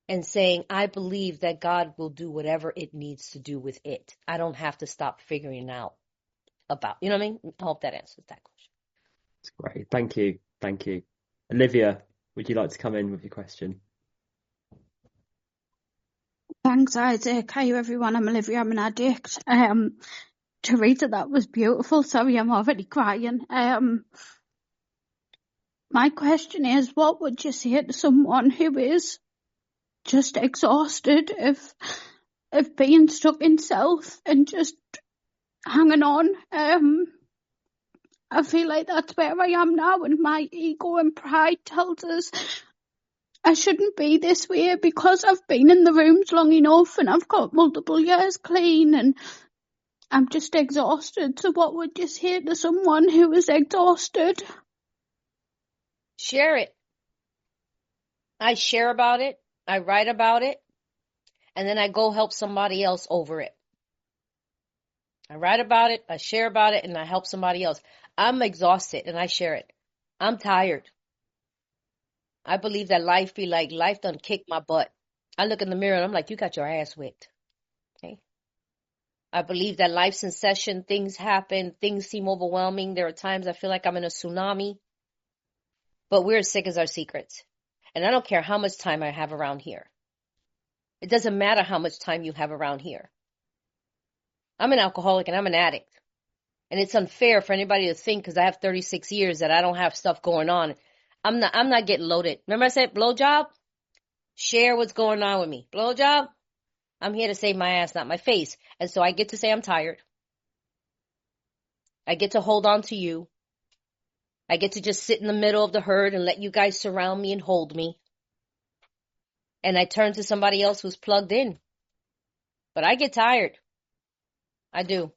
B: in saying, I believe that God will do whatever it needs to do with it. I don't have to stop figuring out about, you know what I mean? I hope that answers that question.
A: That's great. Thank you. Thank you. Olivia, would you like to come in with your question?
D: Thanks, Isaac. Hi, everyone. I'm Olivia. I'm an addict. Theresa, that was beautiful. Sorry, I'm already crying. My question is, what would you say to someone who is just exhausted of being stuck in self and just hanging on? I feel like that's where I am now, and my ego and pride tells us I shouldn't be this way because I've been in the rooms long enough and I've got multiple years clean and I'm just exhausted. So what would you say to someone who is exhausted?
B: Share it. I share about it. I write about it. And then I go help somebody else over it. I write about it. I share about it. And I help somebody else. I'm exhausted and I share it. I'm tired. I believe that life done kicked my butt. I look in the mirror and I'm like, you got your ass whipped. Okay. I believe that life's in session. Things happen. Things seem overwhelming. There are times I feel like I'm in a tsunami. But we're as sick as our secrets. And I don't care how much time I have around here. It doesn't matter how much time you have around here. I'm an alcoholic and I'm an addict. And it's unfair for anybody to think because I have 36 years that I don't have stuff going on. I'm not getting loaded. Remember I said blowjob? Share what's going on with me. Blowjob? I'm here to save my ass, not my face. And so I get to say I'm tired. I get to hold on to you. I get to just sit in the middle of the herd and let you guys surround me and hold me. And I turn to somebody else who's plugged in. But I get tired. I do.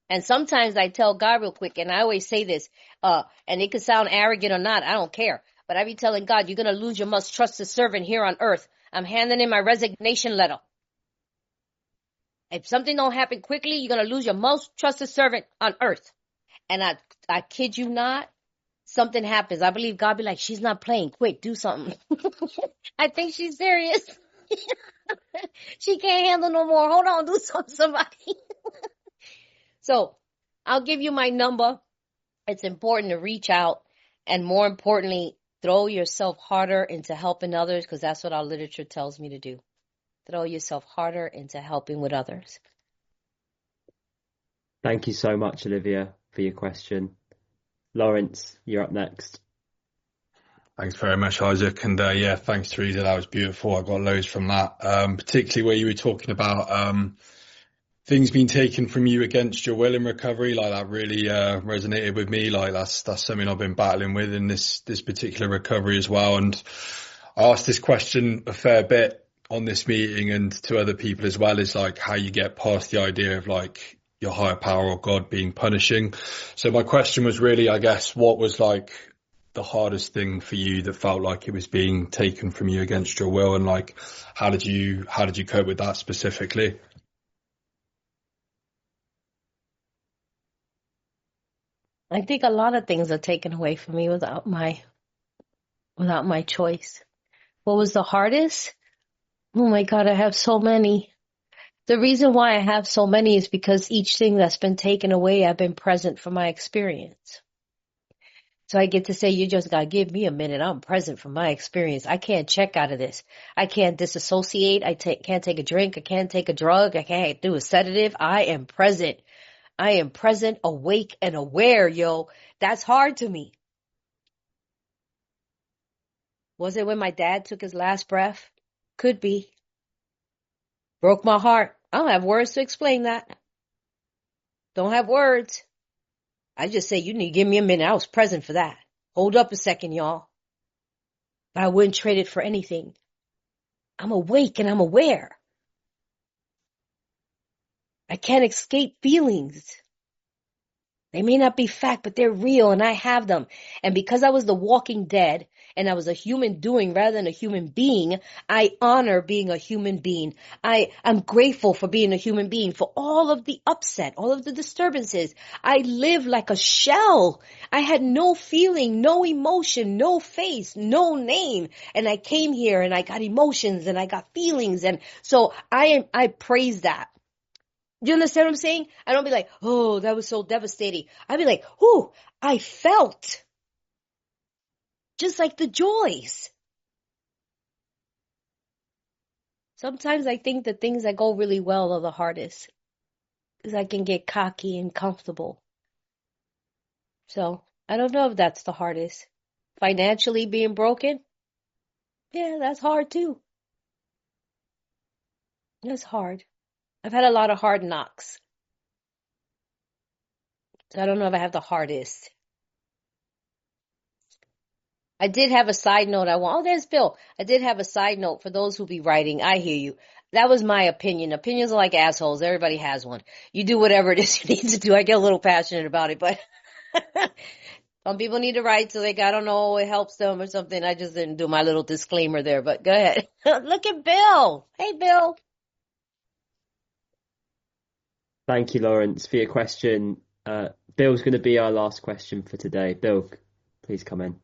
B: And sometimes I tell God real quick, and I always say this, and it could sound arrogant or not, I don't care. But I be telling God, you're going to lose your most trusted servant here on earth. I'm handing in my resignation letter. If something don't happen quickly, you're going to lose your most trusted servant on earth. And I kid you not, something happens. I believe God be like, she's not playing. Quick, do something. I think she's serious. She can't handle no more. Hold on, do something, somebody. So I'll give you my number. It's important to reach out and more importantly, throw yourself harder into helping others because that's what our literature tells me to do. Throw yourself harder into helping with others.
A: Thank you so much, Olivia, for your question. Lawrence, you're up next.
E: Thanks very much, Isaac. And yeah, thanks, Theresa. That was beautiful. I got loads from that, particularly where you were talking about things being taken from you against your will in recovery. Like that really resonated with me. Like that's something I've been battling with in this particular recovery as well. And I asked this question a fair bit on this meeting and to other people as well, is like how you get past the idea of like your higher power or God being punishing. So my question was really, I guess, what was like the hardest thing for you that felt like it was being taken from you against your will, and like how did you cope with that specifically?
B: I think a lot of things are taken away from me without my choice. What was the hardest? Oh my God, I have so many. The reason why I have so many is because each thing that's been taken away, I've been present for my experience. So I get to say, you just got to give me a minute. I'm present for my experience. I can't check out of this. I can't disassociate. Can't take a drink. I can't take a drug. I can't do a sedative. I am present. I am present, awake, and aware, yo. That's hard to me. Was it when my dad took his last breath? Could be. Broke my heart. I don't have words to explain that. Don't have words. I just say, you need to give me a minute. I was present for that. Hold up a second, y'all. But I wouldn't trade it for anything. I'm awake and I'm aware. I can't escape feelings. They may not be fact, but they're real and I have them. And because I was the walking dead and I was a human doing rather than a human being, I honor being a human being. I'm grateful for being a human being, for all of the upset, all of the disturbances. I live like a shell. I had no feeling, no emotion, no face, no name. And I came here and I got emotions and I got feelings. And so I praise that. Do you understand what I'm saying? I don't be like, oh, that was so devastating. I'd be like, oh, I felt just like the joys. Sometimes I think the things that go really well are the hardest because I can get cocky and comfortable. So I don't know if that's the hardest. Financially being broken? Yeah, that's hard too. That's hard. I've had a lot of hard knocks. I don't know if I have the hardest. I did have a side note oh, there's Bill. I did have a side note for those who be writing. I hear you. That was my opinion. Opinions are like assholes. Everybody has one. You do whatever it is you need to do. I get a little passionate about it, but some people need to write so I don't know, it helps them or something. I just didn't do my little disclaimer there, but go ahead. Look at Bill. Hey, Bill.
A: Thank you, Lawrence, for your question. Bill's going to be our last question for today. Bill, please come in.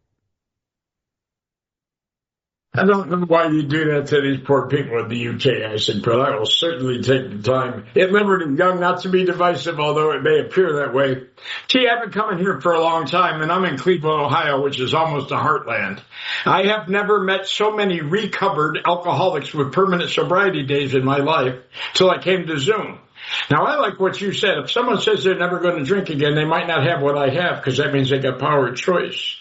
F: I don't know why you do that to these poor people in the UK, I said, but I will certainly take the time at Liberty Young not to be divisive, although it may appear that way. Gee, I've been coming here for a long time, and I'm in Cleveland, Ohio, which is almost a heartland. I have never met so many recovered alcoholics with permanent sobriety days in my life till I came to Zoom. Now, I like what you said. If someone says they're never going to drink again, they might not have what I have, because that means they got power of choice.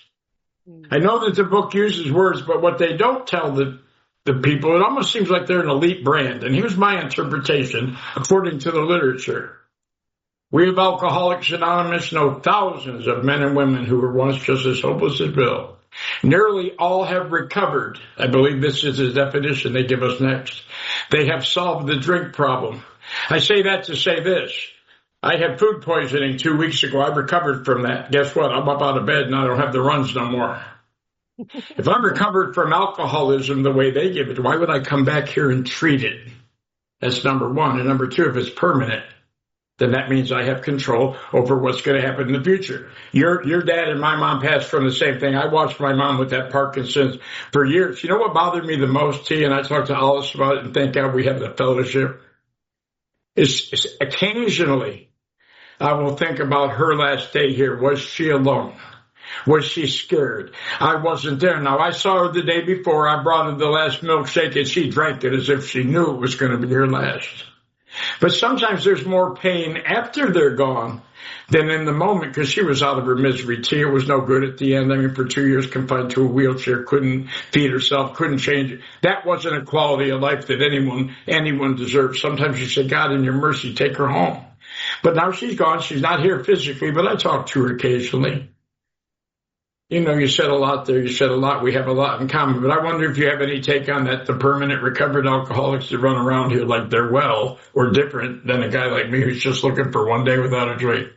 F: I know that the book uses words, but what they don't tell the people, it almost seems like they're an elite brand. And here's my interpretation, according to the literature. We of Alcoholics Anonymous know thousands of men and women who were once just as hopeless as Bill. Nearly all have recovered. I believe this is the definition they give us next. They have solved the drink problem. I say that to say this. I had food poisoning 2 weeks ago. I recovered from that. Guess what? I'm up out of bed and I don't have the runs no more. If I'm recovered from alcoholism the way they give it, why would I come back here and treat it? That's number one. And number two, if it's permanent, then that means I have control over what's going to happen in the future. Your dad and my mom passed from the same thing. I watched my mom with that Parkinson's for years. You know what bothered me the most, T, and I talked to Alice about it, and thank God we have the fellowship, is occasionally I will think about her last day here. Was she alone? Was she scared? I wasn't there. Now, I saw her the day before. I brought her the last milkshake, and she drank it as if she knew it was going to be her last. But sometimes there's more pain after they're gone than in the moment, because she was out of her misery. Tia was no good at the end. I mean, for 2 years confined to a wheelchair, couldn't feed herself, couldn't change it. That wasn't a quality of life that anyone deserved. Sometimes you say, God, in your mercy, take her home. But now she's gone. She's not here physically, but I talk to her occasionally. You know, you said a lot there. You said a lot. We have a lot in common. But I wonder if you have any take on that, the permanent recovered alcoholics that run around here like they're well or different than a guy like me who's just looking for 1 day without a drink.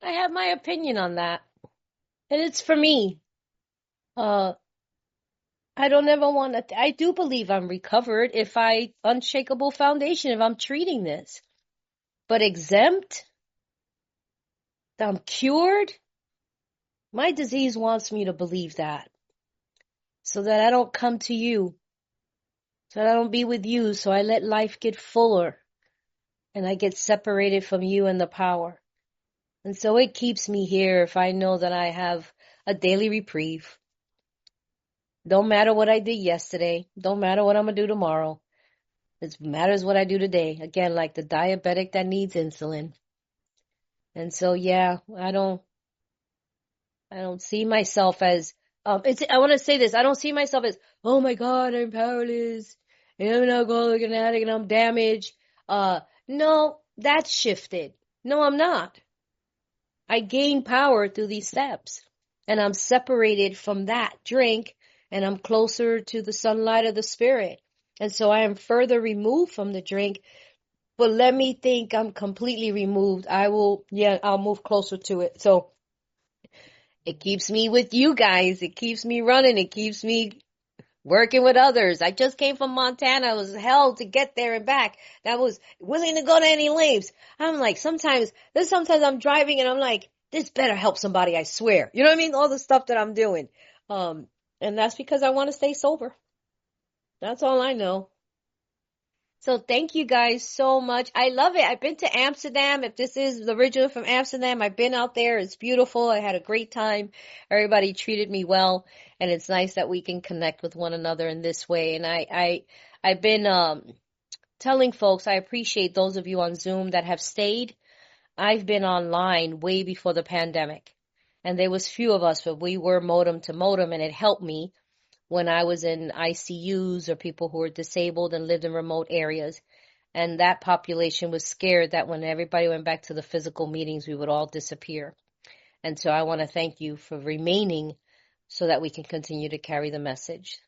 B: I have my opinion on that. And it's for me. I don't ever want to, I do believe I'm recovered if Unshakeable Foundation, if I'm treating this. But exempt? I'm cured? My disease wants me to believe that. So that I don't come to you. So that I don't be with you. So I let life get fuller. And I get separated from you and the power. And so it keeps me here if I know that I have a daily reprieve. Don't matter what I did yesterday. Don't matter what I'm going to do tomorrow. It matters what I do today. Again, like the diabetic that needs insulin. And so, yeah, I don't see myself as, I want to say this. I don't see myself as, oh my God, I'm powerless. And I'm an alcoholic and addict and I'm damaged. No, that's shifted. No, I'm not. I gain power through these steps. And I'm separated from that drink. And I'm closer to the sunlight of the spirit. And so I am further removed from the drink. But let me think I'm completely removed. I'll move closer to it. So it keeps me with you guys. It keeps me running. It keeps me working with others. I just came from Montana. I was hell to get there and back. I was willing to go to any lengths. I'm like, sometimes I'm driving and I'm like, this better help somebody, I swear. You know what I mean? All the stuff that I'm doing. And that's because I want to stay sober. That's all I know. So thank you guys so much. I love it. I've been to Amsterdam. If this is the original from Amsterdam, I've been out there. It's beautiful. I had a great time. Everybody treated me well. And it's nice that we can connect with one another in this way. And I've been telling folks, I appreciate those of you on Zoom that have stayed. I've been online way before the pandemic. And there was few of us, but we were modem to modem, and it helped me when I was in ICUs or people who were disabled and lived in remote areas. And that population was scared that when everybody went back to the physical meetings, we would all disappear. And so I want to thank you for remaining so that we can continue to carry the message.